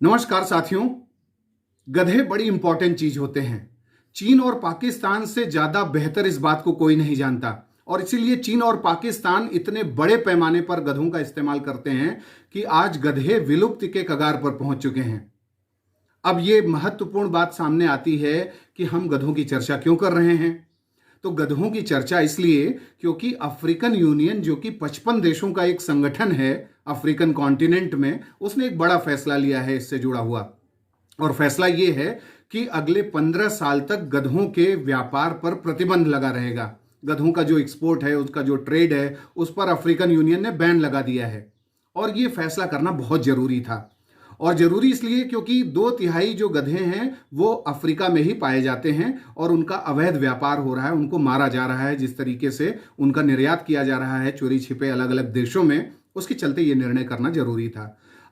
नमस्कार साथियों। गधे बड़ी इंपॉर्टेंट चीज होते हैं। चीन और पाकिस्तान से ज्यादा बेहतर इस बात को कोई नहीं जानता और इसीलिए चीन और पाकिस्तान इतने बड़े पैमाने पर गधों का इस्तेमाल करते हैं कि आज गधे विलुप्ति के कगार पर पहुंच चुके हैं। अब ये महत्वपूर्ण बात सामने आती है कि हम गधों की चर्चा क्यों कर रहे हैं। तो गधों की चर्चा इसलिए क्योंकि अफ्रीकन यूनियन, जो कि 55 देशों का एक संगठन है अफ्रीकन कॉन्टिनेंट में, उसने एक बड़ा फैसला लिया है इससे जुड़ा हुआ। और फैसला ये है कि अगले 15 साल तक गधों के व्यापार पर प्रतिबंध लगा रहेगा। गधों का जो एक्सपोर्ट है, उसका जो ट्रेड है, उस पर अफ्रीकन यूनियन ने बैन लगा दिया है। और ये फैसला करना बहुत जरूरी था। और जरूरी इसलिए क्योंकि 2/3 जो गधे हैं वो अफ्रीका में ही पाए जाते हैं और उनका अवैध व्यापार हो रहा है, उनको मारा जा रहा है, जिस तरीके से उनका निर्यात किया जा रहा है चोरी छिपे अलग अलग देशों में, उसके चलते ये निर्णय करना जरूरी था।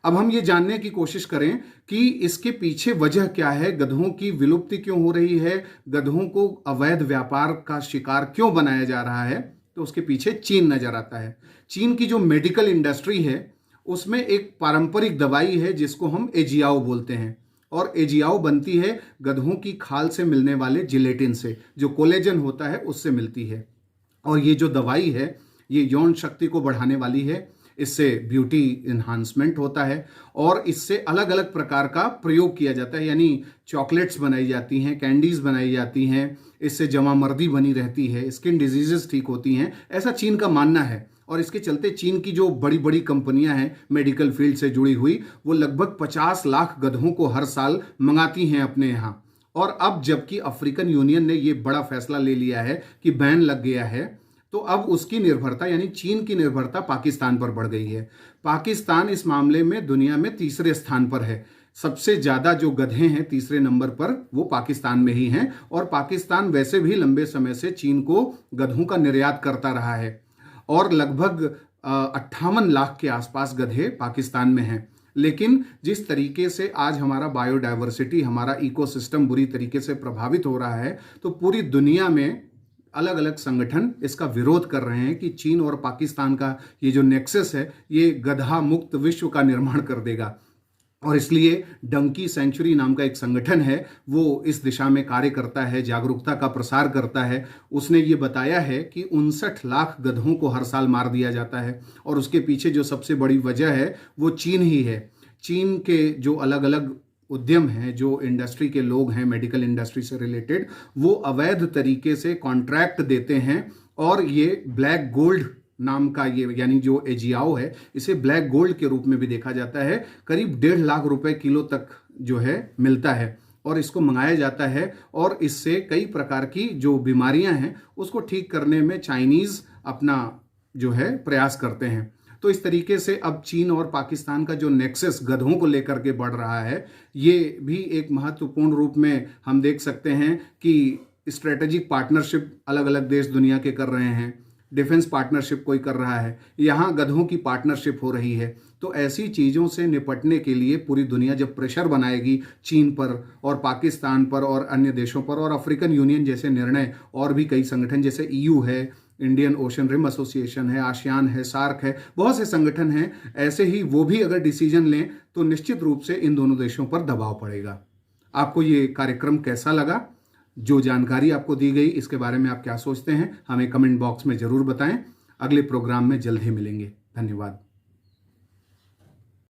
अब हम ये जानने की कोशिश करें कि इसके पीछे वजह क्या है, गधों की विलुप्ति क्यों हो रही है, गधों को अवैध व्यापार का शिकार क्यों बनाया जा रहा है। तो उसके पीछे चीन नजर आता है। चीन की जो मेडिकल इंडस्ट्री है उसमें एक पारंपरिक दवाई है जिसको हम एजियाओ बोलते हैं। और एजियाओ बनती है गधों की खाल से मिलने वाले जिलेटिन से, जो कोलेजन होता है उससे मिलती है। और ये जो दवाई है ये यौन शक्ति को बढ़ाने वाली है, इससे ब्यूटी इन्हांसमेंट होता है और इससे अलग अलग प्रकार का प्रयोग किया जाता है। यानी चॉकलेट्स बनाई जाती हैं, कैंडीज बनाई जाती हैं, इससे जवामर्दी बनी रहती है, स्किन डिजीजेस ठीक होती हैं, ऐसा चीन का मानना है। और इसके चलते चीन की जो बड़ी बड़ी कंपनियां हैं मेडिकल फील्ड से जुड़ी हुई, वो लगभग 50 लाख गधों को हर साल मंगाती हैं अपने यहाँ। और अब जबकि अफ्रीकन यूनियन ने ये बड़ा फैसला ले लिया है कि बैन लग गया है, तो अब उसकी निर्भरता यानी चीन की निर्भरता पाकिस्तान पर बढ़ गई है। पाकिस्तान इस मामले में दुनिया में तीसरे स्थान पर है। सबसे ज्यादा जो गधे हैं तीसरे नंबर पर वो पाकिस्तान में ही हैं। और पाकिस्तान वैसे भी लंबे समय से चीन को गधों का निर्यात करता रहा है और लगभग 58 लाख के आसपास गधे पाकिस्तान में हैं। लेकिन जिस तरीके से आज हमारा बायोडायवर्सिटी, हमारा इकोसिस्टम बुरी तरीके से प्रभावित हो रहा है, तो पूरी दुनिया में अलग अलग संगठन इसका विरोध कर रहे हैं कि चीन और पाकिस्तान का ये जो नेक्सस है ये गधा मुक्त विश्व का निर्माण कर देगा। और इसलिए डंकी सेंचुरी नाम का एक संगठन है, वो इस दिशा में कार्य करता है, जागरूकता का प्रसार करता है। उसने ये बताया है कि 59 लाख गधों को हर साल मार दिया जाता है और उसके पीछे जो सबसे बड़ी वजह है वो चीन ही है। चीन के जो अलग अलग उद्यम हैं, जो इंडस्ट्री के लोग हैं मेडिकल इंडस्ट्री से रिलेटेड, वो अवैध तरीके से कॉन्ट्रैक्ट देते हैं और ये ब्लैक गोल्ड नाम का ये यानी जो एजियाओ है, इसे ब्लैक गोल्ड के रूप में भी देखा जाता है। करीब 1.5 लाख रुपए किलो तक जो है मिलता है और इसको मंगाया जाता है। और इससे कई प्रकार की जो बीमारियां हैं उसको ठीक करने में चाइनीज अपना जो है प्रयास करते हैं। तो इस तरीके से अब चीन और पाकिस्तान का जो नेक्सस गधों को लेकर के बढ़ रहा है, ये भी एक महत्वपूर्ण रूप में हम देख सकते हैं कि स्ट्रेटेजिक पार्टनरशिप अलग अलग देश दुनिया के कर रहे हैं। डिफेंस पार्टनरशिप कोई कर रहा है, यहाँ गधों की पार्टनरशिप हो रही है। तो ऐसी चीज़ों से निपटने के लिए पूरी दुनिया जब प्रेशर बनाएगी चीन पर और पाकिस्तान पर और अन्य देशों पर, और अफ्रीकन यूनियन जैसे निर्णय और भी कई संगठन जैसे EU है, इंडियन ओशन रिम एसोसिएशन है, आसियान है, सार्क है, बहुत से संगठन हैं, ऐसे ही वो भी अगर डिसीजन लें तो निश्चित रूप से इन दोनों देशों पर दबाव पड़ेगा। आपको ये कार्यक्रम कैसा लगा? जो जानकारी आपको दी गई इसके बारे में आप क्या सोचते हैं, हमें कमेंट बॉक्स में जरूर बताएं। अगले प्रोग्राम में जल्द ही मिलेंगे। धन्यवाद।